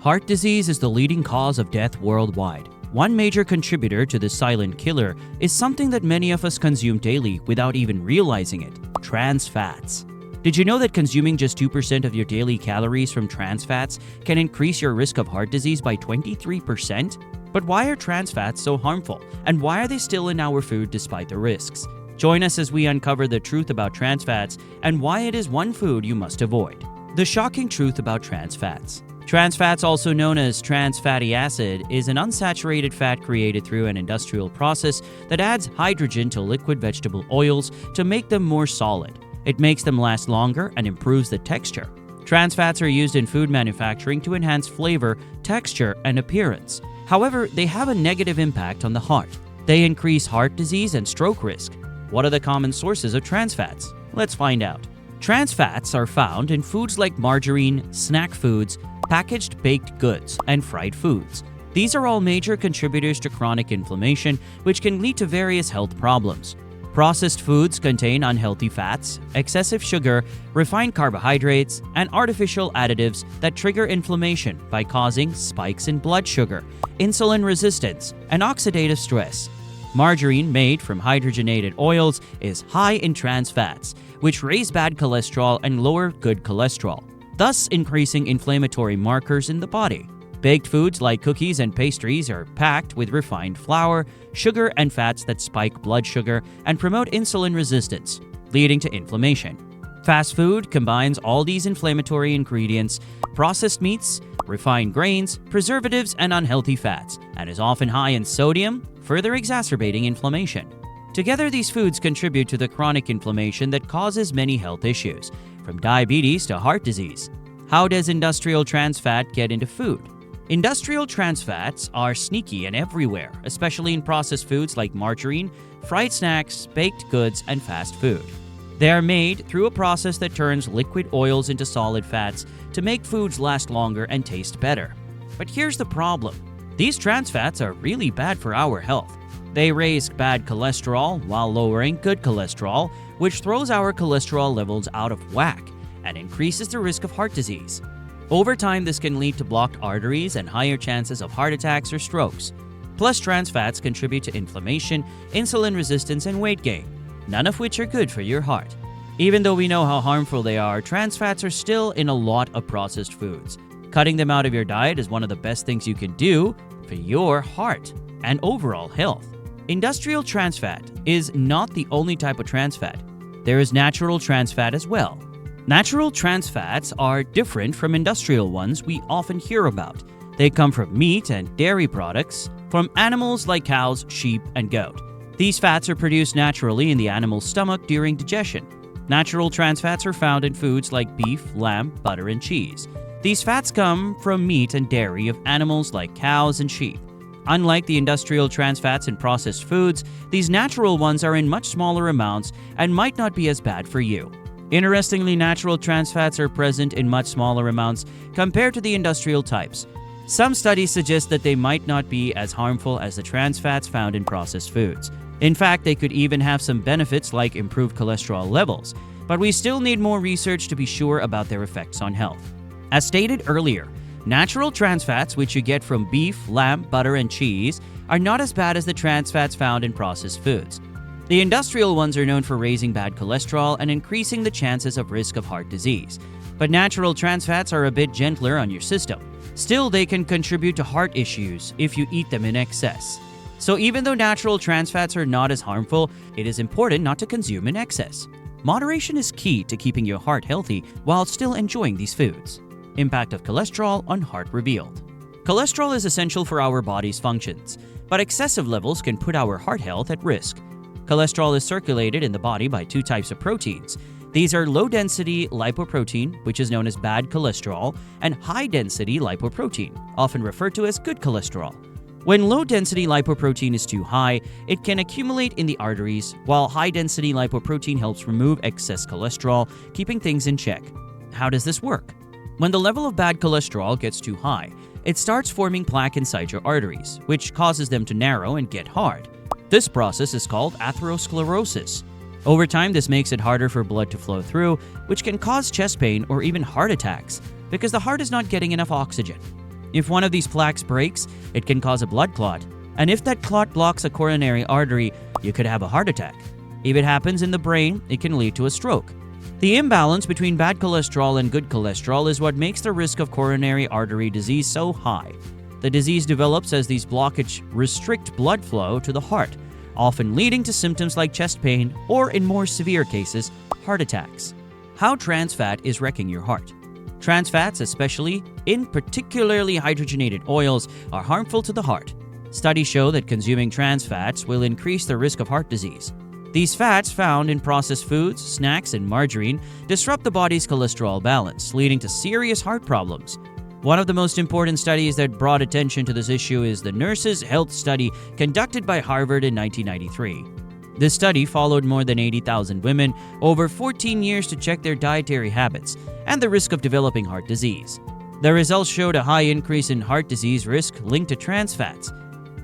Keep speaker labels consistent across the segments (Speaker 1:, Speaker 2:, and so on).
Speaker 1: Heart disease is the leading cause of death worldwide. One major contributor to this silent killer is something that many of us consume daily without even realizing it: trans fats. Did you know that consuming just 2% of your daily calories from trans fats can increase your risk of heart disease by 23%? But why are trans fats so harmful, and why are they still in our food despite the risks? Join us as we uncover the truth about trans fats and why it is one food you must avoid. The shocking truth about trans fats. Trans fats, also known as trans fatty acid, is an unsaturated fat created through an industrial process that adds hydrogen to liquid vegetable oils to make them more solid. It makes them last longer and improves the texture. Trans fats are used in food manufacturing to enhance flavor, texture, and appearance. However, they have a negative impact on the heart. They increase heart disease and stroke risk. What are the common sources of trans fats? Let's find out. Trans fats are found in foods like margarine, snack foods, packaged baked goods, and fried foods. These are all major contributors to chronic inflammation, which can lead to various health problems. Processed foods contain unhealthy fats, excessive sugar, refined carbohydrates, and artificial additives that trigger inflammation by causing spikes in blood sugar, insulin resistance, and oxidative stress. Margarine, made from hydrogenated oils, is high in trans fats, which raise bad cholesterol and lower good cholesterol, thus increasing inflammatory markers in the body. Baked foods like cookies and pastries are packed with refined flour, sugar, and fats that spike blood sugar and promote insulin resistance, leading to inflammation. Fast food combines all these inflammatory ingredients, processed meats, refined grains, preservatives, and unhealthy fats, and is often high in sodium, further exacerbating inflammation. Together, these foods contribute to the chronic inflammation that causes many health issues, from diabetes to heart disease. How does industrial trans fat get into food? Industrial trans fats are sneaky and everywhere, especially in processed foods like margarine, fried snacks, baked goods, and fast food. They are made through a process that turns liquid oils into solid fats to make foods last longer and taste better. But here's the problem. These trans fats are really bad for our health. They raise bad cholesterol while lowering good cholesterol, which throws our cholesterol levels out of whack and increases the risk of heart disease. Over time, this can lead to blocked arteries and higher chances of heart attacks or strokes. Plus, trans fats contribute to inflammation, insulin resistance, and weight gain, none of which are good for your heart. Even though we know how harmful they are, trans fats are still in a lot of processed foods. Cutting them out of your diet is one of the best things you can do for your heart and overall health. Industrial trans fat is not the only type of trans fat. There is natural trans fat as well. Natural trans fats are different from industrial ones we often hear about. They come from meat and dairy products, from animals like cows, sheep, and goat. These fats are produced naturally in the animal's stomach during digestion. Natural trans fats are found in foods like beef, lamb, butter, and cheese. These fats come from meat and dairy of animals like cows and sheep. Unlike the industrial trans fats in processed foods, these natural ones are in much smaller amounts and might not be as bad for you. Interestingly, natural trans fats are present in much smaller amounts compared to the industrial types. Some studies suggest that they might not be as harmful as the trans fats found in processed foods. In fact, they could even have some benefits like improved cholesterol levels, but we still need more research to be sure about their effects on health. As stated earlier, natural trans fats, which you get from beef, lamb, butter, and cheese, are not as bad as the trans fats found in processed foods. The industrial ones are known for raising bad cholesterol and increasing the chances of risk of heart disease. But natural trans fats are a bit gentler on your system. Still, they can contribute to heart issues if you eat them in excess. So even though natural trans fats are not as harmful, it is important not to consume in excess. Moderation is key to keeping your heart healthy while still enjoying these foods. Impact of cholesterol on heart revealed. Cholesterol is essential for our body's functions, but excessive levels can put our heart health at risk. Cholesterol is circulated in the body by two types of proteins. These are low-density lipoprotein, which is known as bad cholesterol, and high-density lipoprotein, often referred to as good cholesterol. When low-density lipoprotein is too high, it can accumulate in the arteries, while high-density lipoprotein helps remove excess cholesterol, keeping things in check. How does this work? When the level of bad cholesterol gets too high, it starts forming plaque inside your arteries, which causes them to narrow and get hard. This process is called atherosclerosis. Over time, this makes it harder for blood to flow through, which can cause chest pain or even heart attacks because the heart is not getting enough oxygen. If one of these plaques breaks, it can cause a blood clot. And if that clot blocks a coronary artery, you could have a heart attack. If it happens in the brain, it can lead to a stroke. The imbalance between bad cholesterol and good cholesterol is what makes the risk of coronary artery disease so high. The disease develops as these blockages restrict blood flow to the heart, often leading to symptoms like chest pain or, in more severe cases, heart attacks. How trans fat is wrecking your heart. Trans fats, especially in particularly hydrogenated oils, are harmful to the heart. Studies show that consuming trans fats will increase the risk of heart disease. These fats, found in processed foods, snacks, and margarine, disrupt the body's cholesterol balance, leading to serious heart problems. One of the most important studies that brought attention to this issue is the Nurses' Health Study conducted by Harvard in 1993. This study followed more than 80,000 women over 14 years to check their dietary habits and the risk of developing heart disease. The results showed a high increase in heart disease risk linked to trans fats.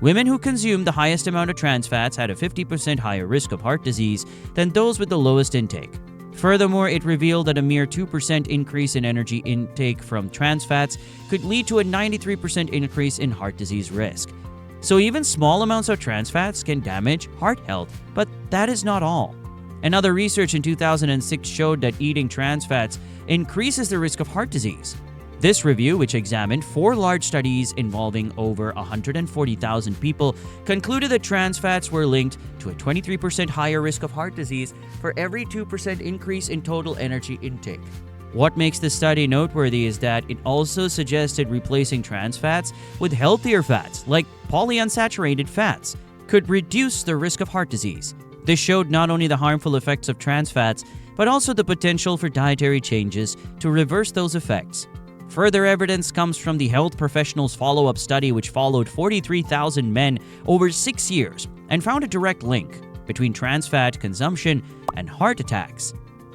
Speaker 1: Women who consumed the highest amount of trans fats had a 50% higher risk of heart disease than those with the lowest intake. Furthermore, it revealed that a mere 2% increase in energy intake from trans fats could lead to a 93% increase in heart disease risk. So even small amounts of trans fats can damage heart health, but that is not all. Another research in 2006 showed that eating trans fats increases the risk of heart disease. This review, which examined 4 large studies involving over 140,000 people, concluded that trans fats were linked to a 23% higher risk of heart disease for every 2% increase in total energy intake. What makes this study noteworthy is that it also suggested replacing trans fats with healthier fats, like polyunsaturated fats, could reduce the risk of heart disease. This showed not only the harmful effects of trans fats, but also the potential for dietary changes to reverse those effects. Further evidence comes from the Health Professionals Follow-Up Study, which followed 43,000 men over 6 years and found a direct link between trans fat consumption and heart attacks.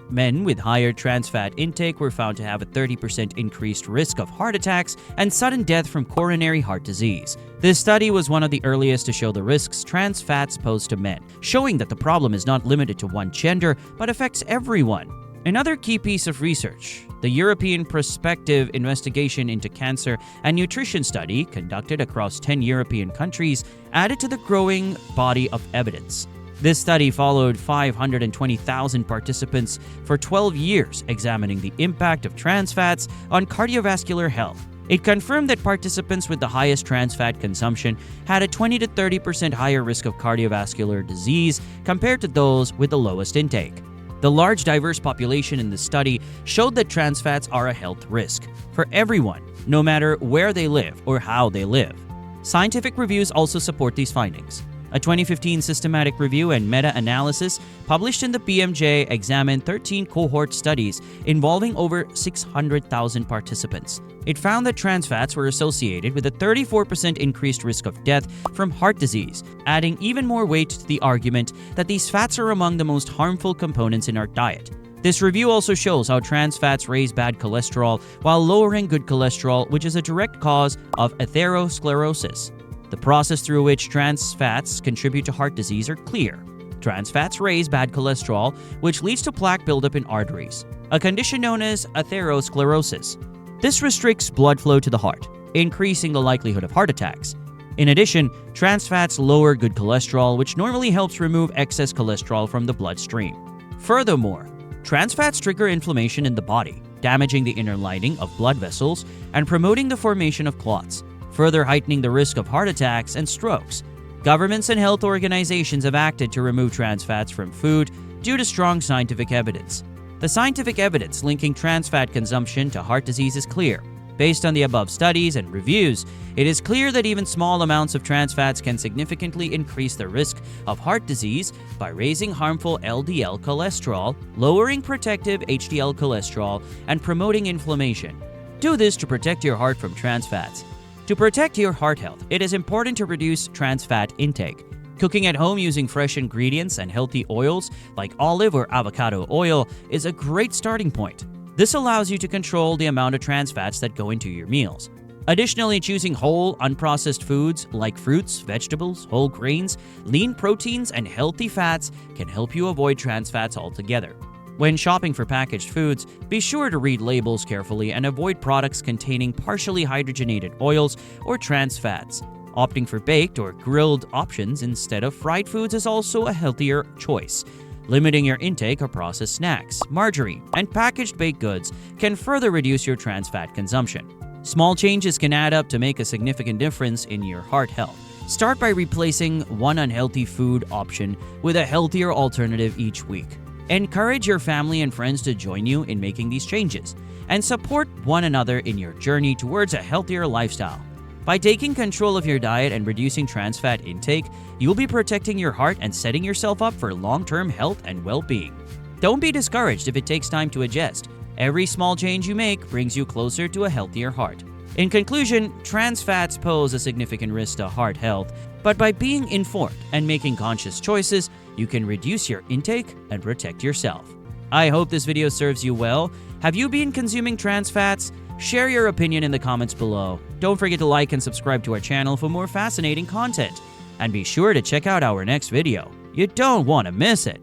Speaker 1: Men with higher trans fat intake were found to have a 30% increased risk of heart attacks and sudden death from coronary heart disease. This study was one of the earliest to show the risks trans fats pose to men, showing that the problem is not limited to one gender but affects everyone. Another key piece of research, the European Prospective Investigation into Cancer and Nutrition study, conducted across 10 European countries, added to the growing body of evidence. This study followed 520,000 participants for 12 years, examining the impact of trans fats on cardiovascular health. It confirmed that participants with the highest trans fat consumption had a 20 to 30% higher risk of cardiovascular disease compared to those with the lowest intake. The large diverse population in the study showed that trans fats are a health risk for everyone, no matter where they live or how they live. Scientific reviews also support these findings. A 2015 systematic review and meta-analysis published in the BMJ examined 13 cohort studies involving over 600,000 participants. It found that trans fats were associated with a 34% increased risk of death from heart disease, adding even more weight to the argument that these fats are among the most harmful components in our diet. This review also shows how trans fats raise bad cholesterol while lowering good cholesterol, which is a direct cause of atherosclerosis. The process through which trans fats contribute to heart disease are clear. Trans fats raise bad cholesterol, which leads to plaque buildup in arteries, a condition known as atherosclerosis. This restricts blood flow to the heart, increasing the likelihood of heart attacks. In addition, trans fats lower good cholesterol, which normally helps remove excess cholesterol from the bloodstream. Furthermore, trans fats trigger inflammation in the body, damaging the inner lining of blood vessels and promoting the formation of clots, further heightening the risk of heart attacks and strokes. Governments and health organizations have acted to remove trans fats from food due to strong scientific evidence. The scientific evidence linking trans fat consumption to heart disease is clear. Based on the above studies and reviews, it is clear that even small amounts of trans fats can significantly increase the risk of heart disease by raising harmful LDL cholesterol, lowering protective HDL cholesterol, and promoting inflammation. Do this to protect your heart from trans fats. To protect your heart health, it is important to reduce trans fat intake. Cooking at home using fresh ingredients and healthy oils like olive or avocado oil is a great starting point. This allows you to control the amount of trans fats that go into your meals. Additionally, choosing whole, unprocessed foods like fruits, vegetables, whole grains, lean proteins, and healthy fats can help you avoid trans fats altogether. When shopping for packaged foods, be sure to read labels carefully and avoid products containing partially hydrogenated oils or trans fats. Opting for baked or grilled options instead of fried foods is also a healthier choice. Limiting your intake of processed snacks, margarine, and packaged baked goods can further reduce your trans fat consumption. Small changes can add up to make a significant difference in your heart health. Start by replacing one unhealthy food option with a healthier alternative each week. Encourage your family and friends to join you in making these changes, and support one another in your journey towards a healthier lifestyle. By taking control of your diet and reducing trans fat intake, you'll be protecting your heart and setting yourself up for long-term health and well-being. Don't be discouraged if it takes time to adjust. Every small change you make brings you closer to a healthier heart. In conclusion, trans fats pose a significant risk to heart health, but by being informed and making conscious choices, you can reduce your intake and protect yourself. I hope this video serves you well. Have you been consuming trans fats? Share your opinion in the comments below. Don't forget to like and subscribe to our channel for more fascinating content. And be sure to check out our next video. You don't want to miss it.